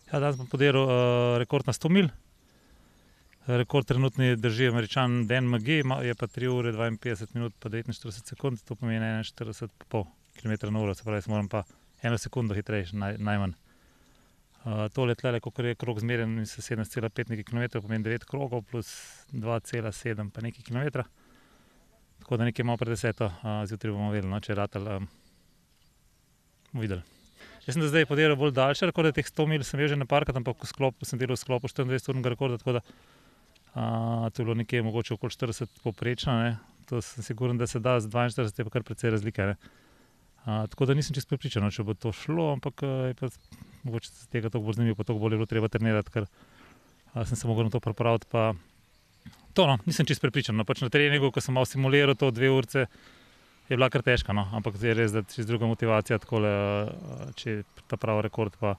Ja, danes bom podiral rekord na 100 milj. Rekord trenutni drži Američan Dan McGee, je pa 3 ure 52 minut pa 49 sekund, to pomeni 41,5 km/h, se pravi, moram pa 1 sekundo hitrejši, najmanj. Tole tlele, kakor je krog zmerjen, se 17,5 nekaj kilometrov, pomeni 9 krogov plus 2,7 pa nekaj kilometra. Tako da nekaj malo pred 10. Zjutraj bomo videli, no, če je ratalo, bomo videli. Jaz sem zdaj podiral bolj daljše rekorde, teh 100 milj sem bil že na parkrat, ampak sem delal v sklopu 24-urnega rekorda, tako da to je bilo nekje mogoče okoli 40 povprečno, ne. To sem siguren, da se da, z 42 je pa kar precej razlike, ne. Tako da nisem čisto prepričan, no, če bo to šlo, ampak je pa mogoče z tega toliko bolj zanimivo, pa toliko bolj je bilo treba trenirati, ker sem se mogel na to pripraviti, pa to, no, nisem čisto prepričan, no, pač na treningu, ko sem malo simuliral to 2 urice, je bila kar težka, no, ampak zdaj je res, da čisto druga motivacija takole, če je ta pravi rekord, pa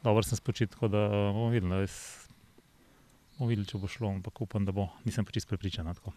dobro sem spočit, tako da bomo videli, če bo šlo, ampak upam, da bo, nisem pa čisto prepričan, no, tako.